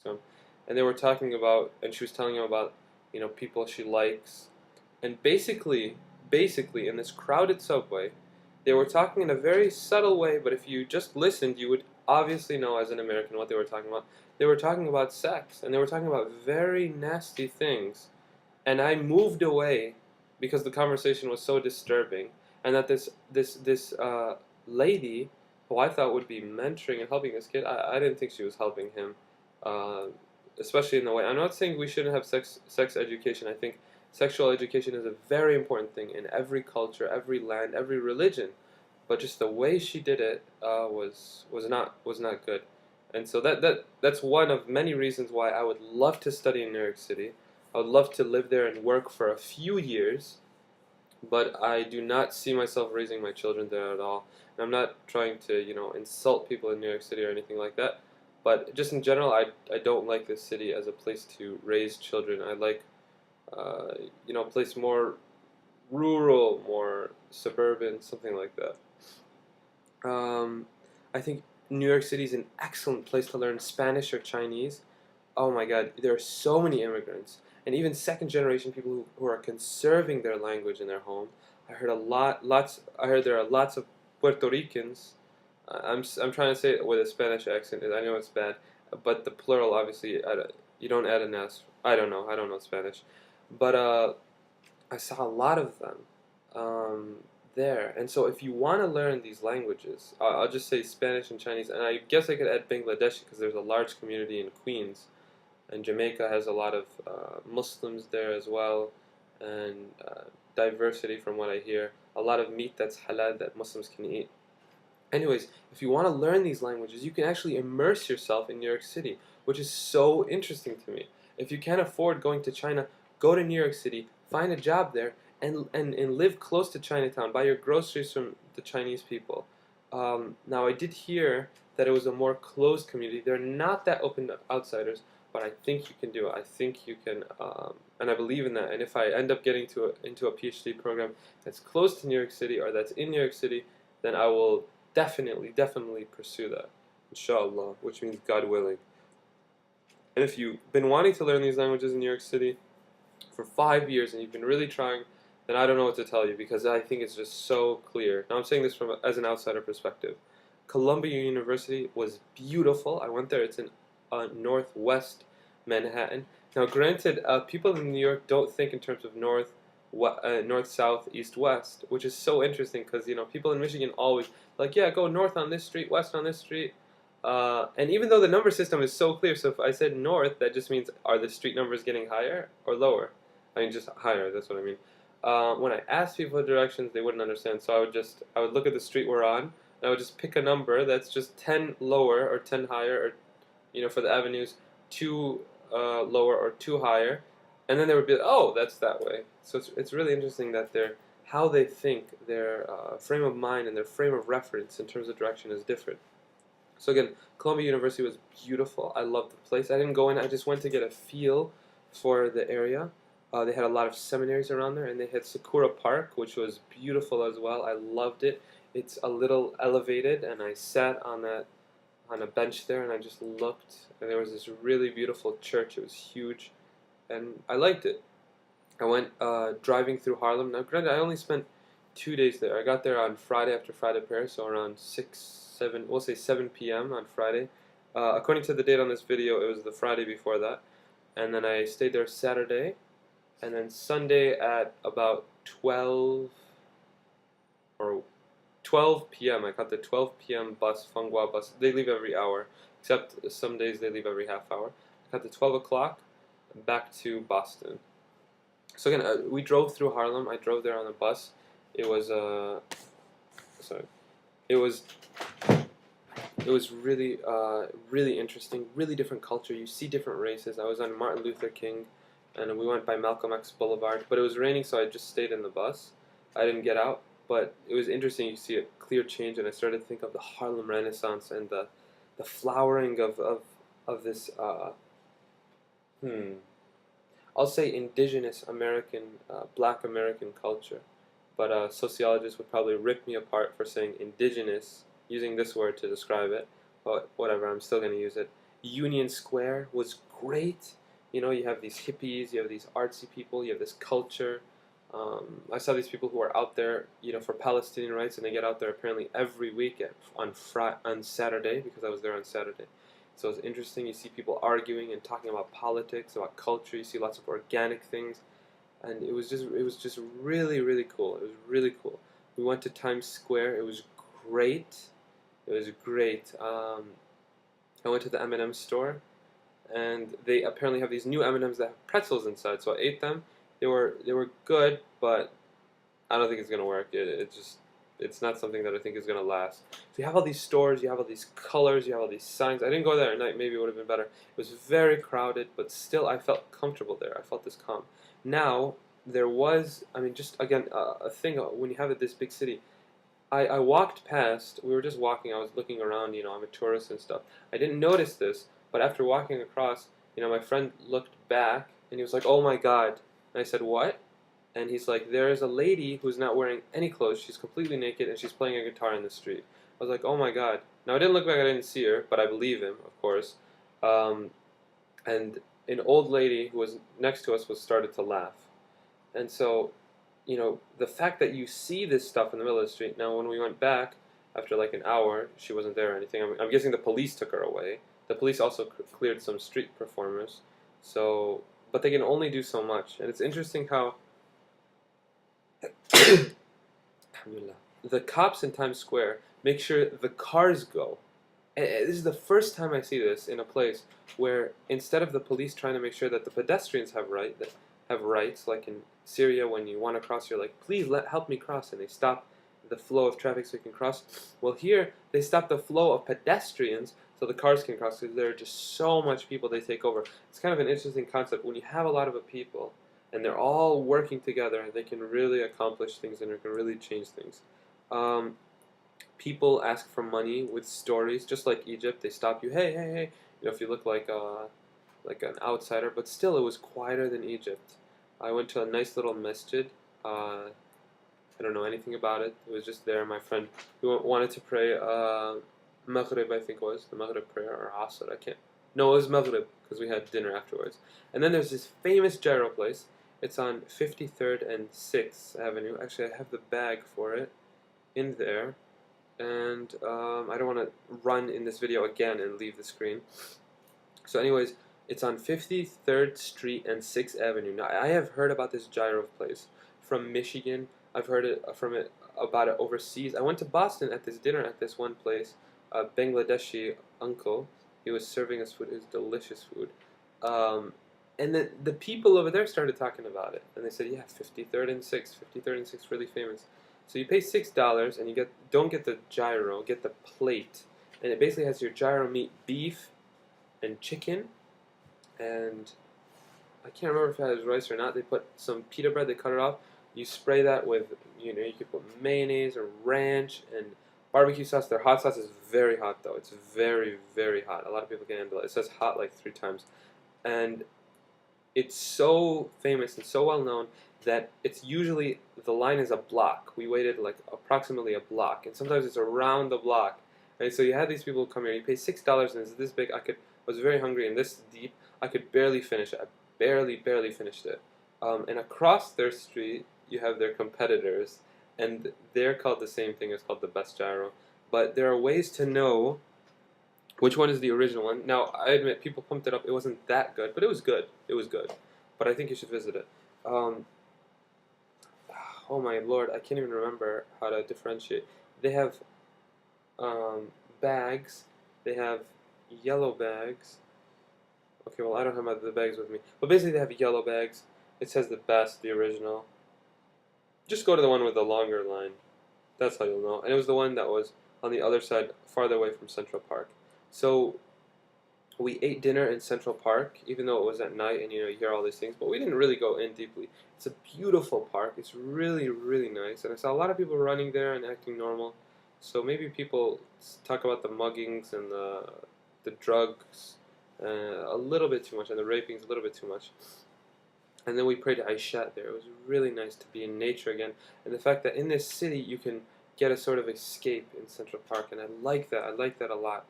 So, and they were talking about, and she was telling him about, people she likes, and basically, in this crowded subway, they were talking in a very subtle way. But if you just listened, you would obviously know as an American what they were talking about. They were talking about sex, and they were talking about very nasty things. And I moved away because the conversation was so disturbing, and that this lady, who I thought would be mentoring and helping this kid, I didn't think she was helping him, uh, especially in the way. I'm not saying we shouldn't have sex education. I think sexual education is a very important thing in every culture, every land, every religion. But just the way she did it was not good, and so that's one of many reasons why I would love to study in New York City. I would love to live there and work for a few years, but I do not see myself raising my children there at all. And I'm not trying to, insult people in New York City or anything like that. But just in general, I don't like this city as a place to raise children. I like, a place more rural, more suburban, something like that. Um, I think New York City is an excellent place to learn Spanish or Chinese. Oh my God, there are so many immigrants, and even second generation people who are conserving their language in their home. I heard a lot, lots. I heard there are lots of Puerto Ricans. I'm trying to say it with a Spanish accent. I know it's bad, but the plural obviously you don't add an s. I don't know Spanish, but I saw a lot of them um, there. And so if you want to learn these languages, I'll just say Spanish and Chinese, and I guess I could add Bangladeshi because there's a large community in Queens, and Jamaica has a lot of Muslims there as well, and diversity from what I hear. A lot of meat that's halal that Muslims can eat. Anyways, if you want to learn these languages, you can actually immerse yourself in New York City, which is so interesting to me. If you can't afford going to China, go to New York City, find a job there, and live close to Chinatown. Buy your groceries from the Chinese people. Now, I did hear that it was a more closed community. They're not that open to outsiders, but I think you can do it. I think you can, and I believe in that. And if I end up getting into a PhD program that's close to New York City or that's in New York City, then I will definitely pursue that, inshallah, which means God willing. And if you've been wanting to learn these languages in New York City for 5 years and you've been really trying, then I don't know what to tell you because I think it's just so clear. Now I'm saying this from as an outsider perspective. Columbia University was beautiful. I went there. It's in northwest Manhattan. Now, granted, people in New York don't think in terms of north, south, east, west, which is so interesting because people in Michigan always like, yeah, go north on this street, west on this street, and even though the number system is so clear, so if I said north, that just means are the street numbers getting higher or lower? I mean, just higher. That's what I mean. When I asked people directions, they wouldn't understand. So I would look at the street we're on, and I would just pick a number that's just 10 lower or 10 higher, or for the avenues, two lower or two higher, and then they would be like, oh, that's that way. So it's really interesting that how they think, their frame of mind and their frame of reference in terms of direction is different. So again, Columbia University was beautiful. I loved the place. I didn't go in. I just went to get a feel for the area. They had a lot of seminaries around there, and they had Sakura Park, which was beautiful as well. I loved it. It's a little elevated, and I sat on a bench there, and I just looked, and there was this really beautiful church. It was huge, and I liked it. I went driving through Harlem. Now, granted, I only spent 2 days there. I got there on Friday after Friday prayer, so around 6, 7, we'll say 7 p.m. on Friday. According to the date on this video, it was the Friday before that. And then I stayed there Saturday, and then Sunday at about 12 or 12 p.m. I caught the 12 p.m. bus, Fanghua bus. They leave every hour, except some days they leave every half hour. I caught the 12 o'clock back to Boston. So again, we drove through Harlem. I drove there on a bus. It was sorry, it was really really interesting, really different culture. You see different races. I was on Martin Luther King, and we went by Malcolm X Boulevard. But it was raining, so I just stayed in the bus. I didn't get out, but it was interesting. You see a clear change, and I started to think of the Harlem Renaissance and the flowering of this. I'll say indigenous American, black American culture, but sociologists would probably rip me apart for saying indigenous, using this word to describe it, but whatever, I'm still going to use it. Union Square was great. You know, you have these hippies, you have these artsy people, you have this culture. I saw these people who are out there, you know, for Palestinian rights, and they get out there apparently every week on Saturday, because I was there on Saturday. So it's interesting. You see people arguing and talking about politics, about culture. You see lots of organic things, and it was just really cool. It was really cool. We went to Times Square. It was great. It was great. I went to the M&M store, and they apparently have these new M&Ms that have pretzels inside. So I ate them. They were good, but I don't think it's gonna work. It's not something that I think is gonna last. So you have all these stores, you have all these colors, you have all these signs. I didn't go there at night. Maybe it would have been better. It was very crowded, but still I felt comfortable there. I felt this calm. Now there was, I mean, just again a thing when you have this big city. I walked past, we were just walking, I was looking around, you know, I'm a tourist and stuff. I didn't notice this, but after walking across, you know, my friend looked back and he was like, "Oh my God." And I said, "What?" And he's like, "There is a lady who's not wearing any clothes, she's completely naked, and she's playing a guitar in the street." I was like, "Oh my God." Now I didn't look back, I didn't see her, but I believe him, of course. Um, and an old lady who was next to us was started to laugh. And so, you know, the fact that you see this stuff in the middle of the street. Now, when we went back after like an hour, she wasn't there or anything. I'm guessing the police took her away. The police also cleared some street performers. So, but they can only do so much. And it's interesting how the cops in Times Square make sure the cars go. And this is the first time I see this in a place where instead of the police trying to make sure that the pedestrians have rights, like in Syria when you want to cross, you're like, "Please help me cross," and they stop the flow of traffic so you can cross. Well, here they stop the flow of pedestrians so the cars can cross because there are just so much people they take over. It's kind of an interesting concept when you have a lot of people and they're all working together. They can really accomplish things and they can really change things. Um, People ask for money with stories, just like Egypt. They stop you, "Hey, hey, hey," you know, if you look like an outsider. But still, it was quieter than Egypt. I went to a nice little masjid. I don't know anything about it. It was just there. My friend, we wanted to pray Maghrib, I think it was the Maghrib prayer, or Asr. I can't. No, it was Maghrib because we had dinner afterwards. And then there's this famous gyro place. It's on 53rd and 6th Avenue. Actually, I have the bag for it in there. And I don't want to run in this video again and leave the screen. So anyways, it's on 53rd Street and 6th Avenue. Now, I have heard about this gyro place from Michigan. I've heard about it overseas. I went to Boston at this dinner at this one place, a Bangladeshi uncle. He was serving us food. It was delicious food. And then the people over there started talking about it. And they said, "Yeah, 53rd and 6th. 53rd and 6th, really famous." So you pay $6 and you don't get the gyro, get the plate. And it basically has your gyro meat, beef and chicken, and I can't remember if it has rice or not. They put some pita bread, they cut it off. You spray that with, you know, you could put mayonnaise or ranch and barbecue sauce. Their hot sauce is very hot though. It's very hot. A lot of people can handle it. It says hot like 3 times. And it's so famous and so well known that it's usually, the line is a block. We waited like approximately a block, and sometimes it's around the block. And so you had these people come here, you pay $6 and it's this big. I was very hungry and this deep. I could barely finish it. I barely finished it. And across their street, you have their competitors, and they're called the same thing. It's called the best gyro. But there are ways to know which one is the original one. Now, I admit, people pumped it up. It wasn't that good, but it was good. It was good. But I think you should visit it. Oh my lord, I can't even remember how to differentiate. They have bags. They have yellow bags. Okay, well, I don't have the bags with me. But basically, they have yellow bags. It says the best, the original. Just go to the one with the longer line. That's how you'll know. And it was the one that was on the other side, farther away from Central Park. So we ate dinner in Central Park, even though it was at night and, you know, you hear all these things, but we didn't really go in deeply. It's a beautiful park. It's really nice. And I saw a lot of people running there and acting normal. So maybe people talk about the muggings and the drugs a little bit too much, and the rapings a little bit too much. And then we prayed to Aisha there. It was really nice to be in nature again. And the fact that in this city you can get a sort of escape in Central Park, and I like that. I like that a lot.